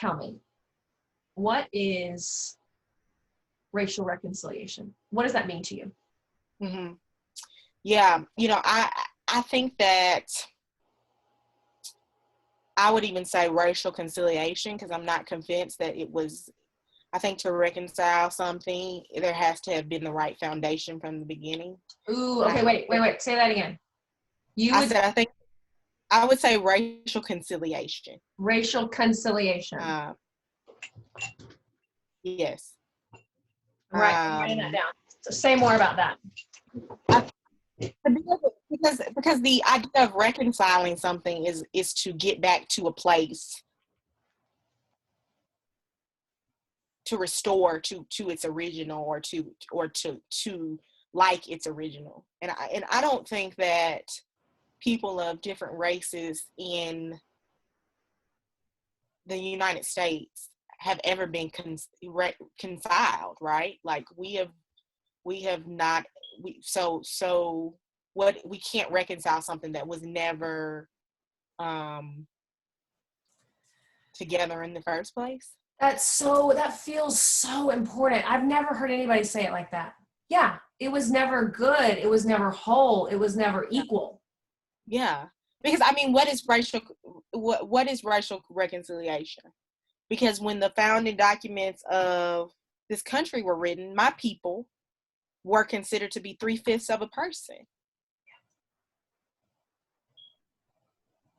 tell me, what is racial reconciliation? What does that mean to you? Mm-hmm. Yeah, I think that I would even say racial conciliation, because I'm not convinced that it was. I think to reconcile something, there has to have been the right foundation from the beginning. Ooh, okay, wait. Say that again. I think I would say racial conciliation. Racial conciliation. Yes. Right, I'm writing that down. So say more about that. Because the idea of reconciling something is to get back to a place, to restore to its original, or to like its original. And I don't think that people of different races in the United States have ever been reconciled, right? Like we have not. So what, we can't reconcile something that was never together in the first place. That feels so important. I've never heard anybody say it like that. Yeah, it was never good. It was never whole. It was never equal. Yeah, because I mean, what is racial reconciliation? Because when the founding documents of this country were written, my people were considered to be 3/5 of a person.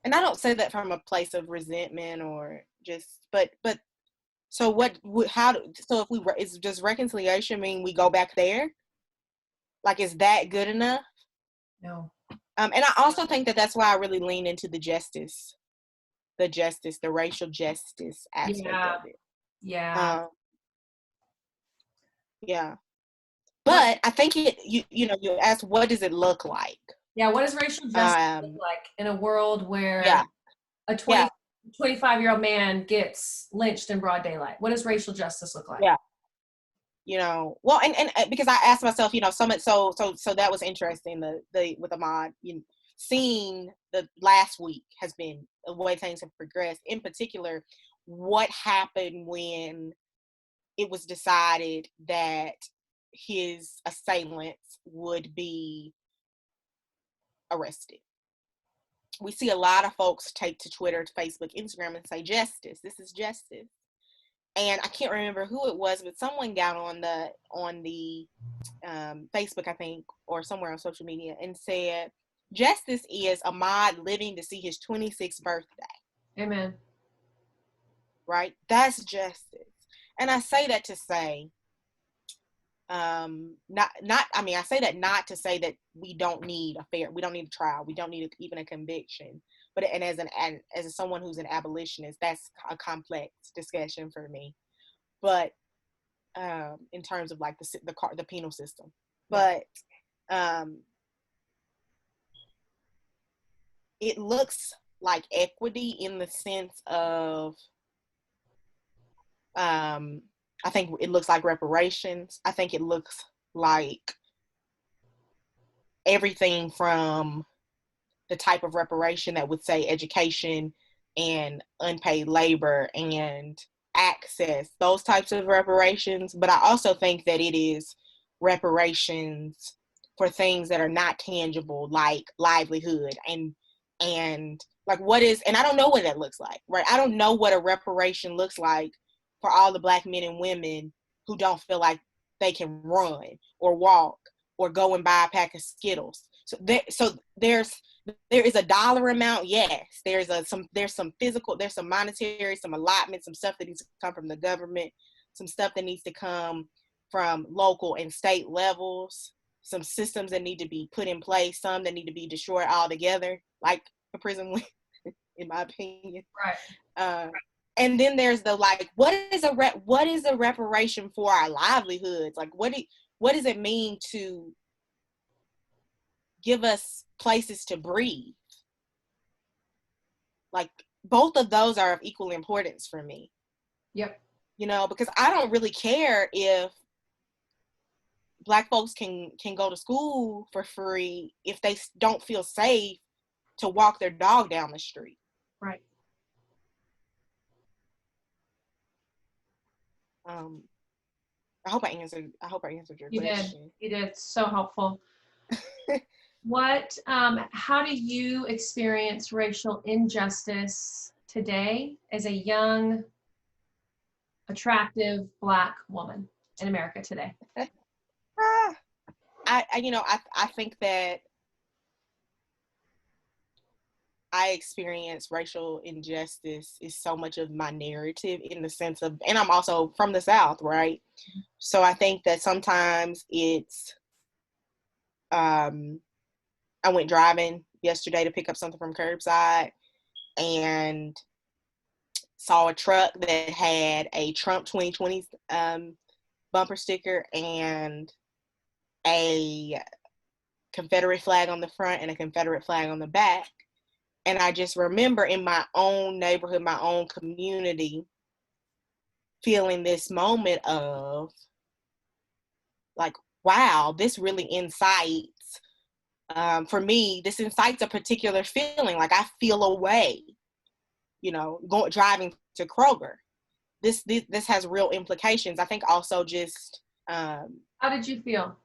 And I don't say that from a place of resentment or just, but so does reconciliation mean we go back there? Like, is that good enough? No. And I also think that that's why I really lean into the racial justice aspect of it. Yeah. Yeah. But I think you asked, what does it look like? Yeah, what does racial justice look like in a world where a 25-year-old man gets lynched in broad daylight? What does racial justice look like? Yeah. Well, and because I asked myself, so that was interesting, the with Ahmaud, seeing the last week has been the way things have progressed. In particular, what happened when it was decided that his assailants would be arrested. We see a lot of folks take to Twitter, Facebook, Instagram, and say, justice, this is justice. And I can't remember who it was, but someone got on the Facebook, I think, or somewhere on social media, and said, justice is Ahmaud living to see his 26th birthday. Amen. Right? That's justice. And I say that to say, I say that not to say that we don't need a trial, we don't need even a conviction. But as someone who's an abolitionist, that's a complex discussion for me. But in terms of like the penal system, but it looks like equity in the sense of I think it looks like reparations. I think it looks like everything from the type of reparation that would say education and unpaid labor and access, those types of reparations. But I also think that it is reparations for things that are not tangible, like livelihood and like and I don't know what that looks like, right? I don't know what a reparation looks like for all the Black men and women who don't feel like they can run or walk or go and buy a pack of Skittles. So there is a dollar amount. Yes, there's some physical, there's some monetary, some allotment, some stuff that needs to come from the government, some stuff that needs to come from local and state levels, some systems that need to be put in place, some that need to be destroyed altogether, like a prison, in my opinion. Right. And then there's the what is a reparation for our livelihoods? Like what does it mean to give us places to breathe? Like both of those are of equal importance for me. Yep. Because I don't really care if Black folks can go to school for free if they don't feel safe to walk their dog down the street. Right. Um, I hope I answered your You did. question. You did. So helpful. How do you experience racial injustice today as a young, attractive Black woman in America today? I think that I experience racial injustice is so much of my narrative, in the sense of, and I'm also from the South, right? So I think that sometimes it's, I went driving yesterday to pick up something from curbside and saw a truck that had a Trump 2020 bumper sticker and a Confederate flag on the front and a Confederate flag on the back. And I just remember in my own neighborhood, my own community, feeling this moment of like, wow, this really incites, for me, this incites a particular feeling. Like I feel a way, driving to Kroger. This has real implications. I think also just. How did you feel?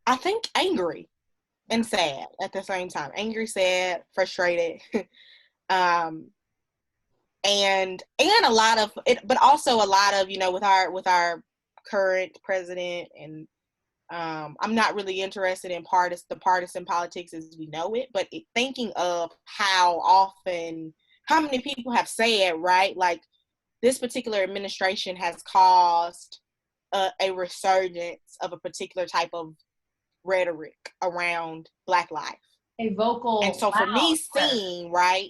I think angry and sad at the same time. Angry, sad, frustrated. And a lot of it, but also a lot of, with our current president, and I'm not really interested in the partisan politics as we know it, but thinking of how many people have said, right, like this particular administration has caused a resurgence of a particular type of rhetoric around Black life. A vocal, and so for me seeing, right.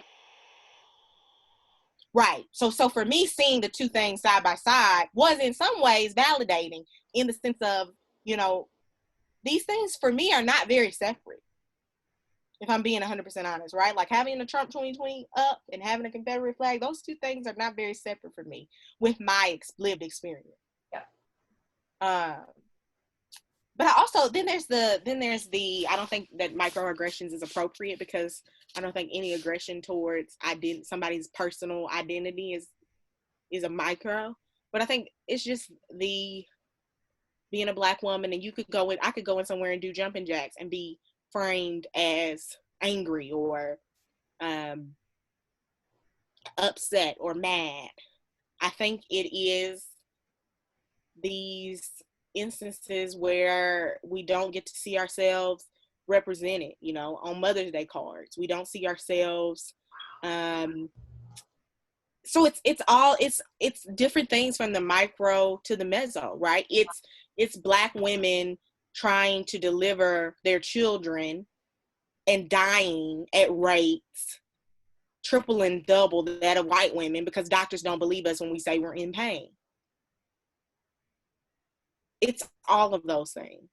So for me, seeing the two things side by side was in some ways validating, in the sense of, these things for me are not very separate. If I'm being 100% honest, right? Like having a Trump 2020 up and having a Confederate flag, those two things are not very separate for me with my lived experience. Yeah. But I also, then there's the, I don't think that microaggressions is appropriate, because I don't think any aggression towards somebody's personal identity is a micro. But I think it's just being a Black woman, and I could go in somewhere and do jumping jacks and be framed as angry or upset or mad. I think it is these instances where we don't get to see ourselves represented, on Mother's Day cards. We don't see ourselves. So it's different things from the micro to the meso, right? It's Black women trying to deliver their children and dying at rates triple and double that of white women, because doctors don't believe us when we say we're in pain. It's all of those things.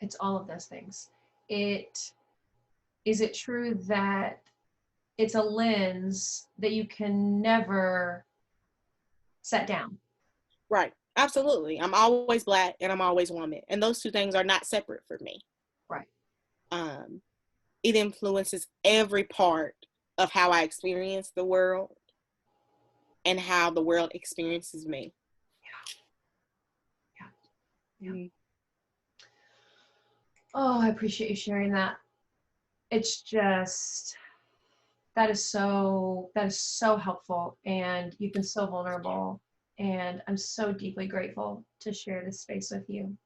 It's all of those things. Is it true that it's a lens that you can never set down? Right. Absolutely. I'm always Black and I'm always woman. And those two things are not separate for me. Right. It influences every part of how I experience the world and how the world experiences me. Yeah. Mm-hmm. Oh, I appreciate you sharing that. It's just, that is so helpful, and you've been so vulnerable, and I'm so deeply grateful to share this space with you.